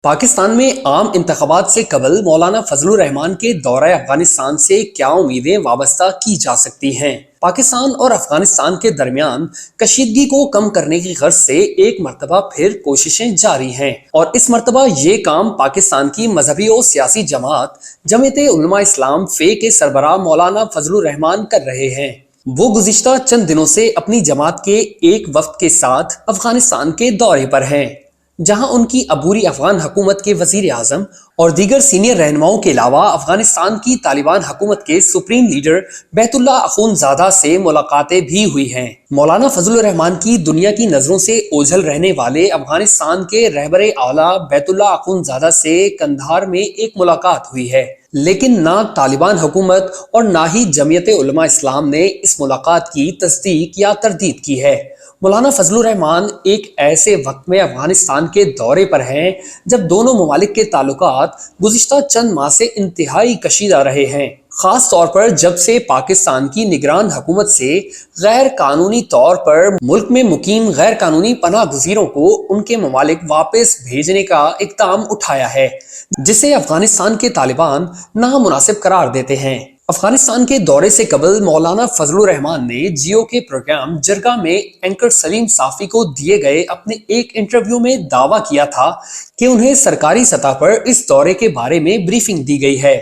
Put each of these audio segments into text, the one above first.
پاکستان میں عام انتخابات سے قبل مولانا فضل الرحمان کے دورہ افغانستان سے کیا امیدیں وابستہ کی جا سکتی ہیں؟ پاکستان اور افغانستان کے درمیان کشیدگی کو کم کرنے کی غرض سے ایک مرتبہ پھر کوششیں جاری ہیں، اور اس مرتبہ یہ کام پاکستان کی مذہبی و سیاسی جماعت جمعیت علماء اسلام فے کے سربراہ مولانا فضل الرحمان کر رہے ہیں۔ وہ گزشتہ چند دنوں سے اپنی جماعت کے ایک وفد کے ساتھ افغانستان کے دورے پر ہیں، جہاں ان کی عبوری افغان حکومت کے وزیر اعظم اور دیگر سینئر رہنماؤں کے علاوہ افغانستان کی طالبان حکومت کے سپریم لیڈر بیت اللہ اخونزادہ سے ملاقاتیں بھی ہوئی ہیں۔ مولانا فضل الرحمان کی دنیا کی نظروں سے اوجھل رہنے والے افغانستان کے رہبر اعلیٰ بیت اللہ اخونزادہ سے قندھار میں ایک ملاقات ہوئی ہے، لیکن نہ طالبان حکومت اور نہ ہی جمعیت علماء اسلام نے اس ملاقات کی تصدیق یا تردید کی ہے۔ مولانا فضل الرحمان ایک ایسے وقت میں افغانستان کے دورے پر ہیں جب دونوں ممالک کے تعلقات گزشتہ چند ماہ سے انتہائی کشیدہ رہے ہیں، خاص طور پر جب سے پاکستان کی نگران حکومت سے غیر قانونی طور پر ملک میں مقیم غیر قانونی پناہ گزینوں کو ان کے ممالک واپس بھیجنے کا اقدام اٹھایا ہے، جسے افغانستان کے طالبان نامناسب قرار دیتے ہیں۔ افغانستان کے دورے سے قبل مولانا فضل الرحمان نے جیو کے پروگرام جرگہ میں اینکر سلیم صافی کو دیے گئے اپنے ایک انٹرویو میں دعویٰ کیا تھا کہ انہیں سرکاری سطح پر اس دورے کے بارے میں بریفنگ دی گئی ہے۔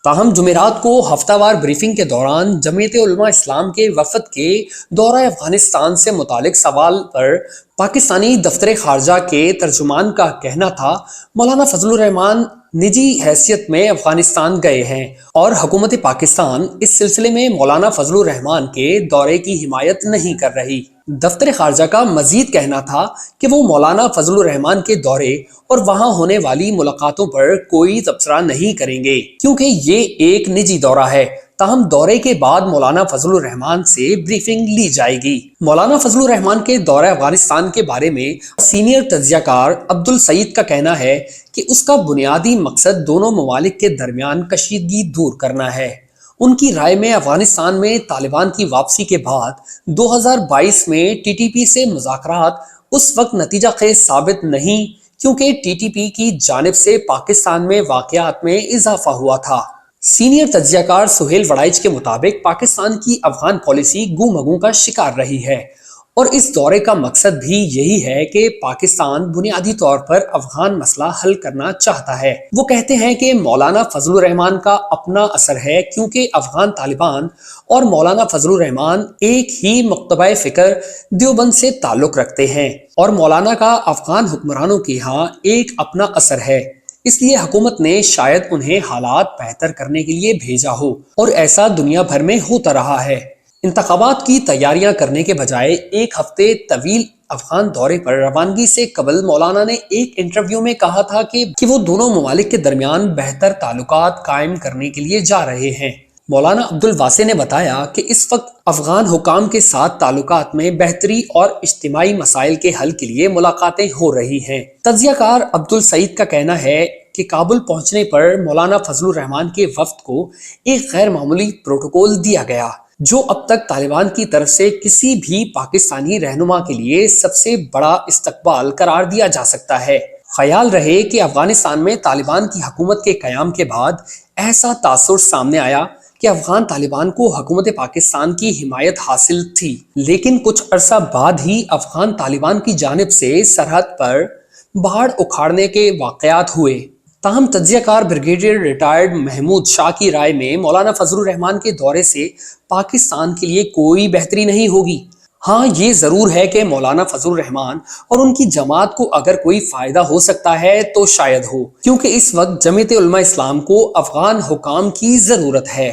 تاہم جمعرات کو ہفتہ وار بریفنگ کے دوران جمعیت علماء اسلام کے وفد کے دورہ افغانستان سے متعلق سوال پر پاکستانی دفتر خارجہ کے ترجمان کا کہنا تھا، مولانا فضل الرحمان نجی حیثیت میں افغانستان گئے ہیں اور حکومت پاکستان اس سلسلے میں مولانا فضل الرحمان کے دورے کی حمایت نہیں کر رہی۔ دفتر خارجہ کا مزید کہنا تھا کہ وہ مولانا فضل الرحمان کے دورے اور وہاں ہونے والی ملاقاتوں پر کوئی تبصرہ نہیں کریں گے، کیونکہ یہ ایک نجی دورہ ہے۔ تاہم دورے کے بعد مولانا فضل الرحمان سے بریفنگ لی جائے گی۔ مولانا فضل الرحمان کے دورہ افغانستان کے بارے میں سینئر تجزیہ کار عبدالسعید کا کہنا ہے کہ اس کا بنیادی مقصد دونوں ممالک کے درمیان کشیدگی دور کرنا ہے۔ ان کی رائے میں افغانستان میں طالبان کی واپسی کے بعد 2022 میں ٹی ٹی پی سے مذاکرات اس وقت نتیجہ خیز ثابت نہیں، کیونکہ ٹی ٹی پی کی جانب سے پاکستان میں واقعات میں اضافہ ہوا تھا۔ سینئر تجزیہ کار سہیل وڑائچ کے مطابق پاکستان کی افغان پالیسی گو مگو کا شکار رہی ہے، اور اس دورے کا مقصد بھی یہی ہے کہ پاکستان بنیادی طور پر افغان مسئلہ حل کرنا چاہتا ہے۔ وہ کہتے ہیں کہ مولانا فضل الرحمان کا اپنا اثر ہے، کیونکہ افغان طالبان اور مولانا فضل الرحمان ایک ہی مکتبہ فکر دیوبند سے تعلق رکھتے ہیں، اور مولانا کا افغان حکمرانوں کے ہاں ایک اپنا اثر ہے، اس لیے حکومت نے شاید انہیں حالات بہتر کرنے کے لیے بھیجا ہو، اور ایسا دنیا بھر میں ہوتا رہا ہے۔ انتخابات کی تیاریاں کرنے کے بجائے ایک ہفتے طویل افغان دورے پر روانگی سے قبل مولانا نے ایک انٹرویو میں کہا تھا کہ وہ دونوں ممالک کے درمیان بہتر تعلقات قائم کرنے کے لیے جا رہے ہیں۔ مولانا عبدالواسع نے بتایا کہ اس وقت افغان حکام کے ساتھ تعلقات میں بہتری اور اجتماعی مسائل کے حل کے لیے ملاقاتیں ہو رہی ہیں۔ تجزیہ کار عبدالسعید کا کہنا ہے کہ کابل پہنچنے پر مولانا فضل الرحمان کے وفد کو ایک غیر معمولی پروٹوکول دیا گیا، جو اب تک طالبان کی طرف سے کسی بھی پاکستانی رہنما کے لیے سب سے بڑا استقبال قرار دیا جا سکتا ہے۔ خیال رہے کہ افغانستان میں طالبان کی حکومت کے قیام کے بعد ایسا تاثر سامنے آیا کہ افغان طالبان کو حکومت پاکستان کی حمایت حاصل تھی، لیکن کچھ عرصہ بعد ہی افغان طالبان کی جانب سے سرحد پر باڑ اکھاڑنے کے واقعات ہوئے۔ تاہم تجزیہ کار بریگیڈیئر ریٹائرڈ محمود شاہ کی رائے میں مولانا فضل الرحمان کے دورے سے پاکستان کے لیے کوئی بہتری نہیں ہوگی۔ ہاں، یہ ضرور ہے کہ مولانا فضل الرحمان اور ان کی جماعت کو اگر کوئی فائدہ ہو سکتا ہے تو شاید ہو، کیونکہ اس وقت جمعیت علماء اسلام کو افغان حکام کی ضرورت ہے۔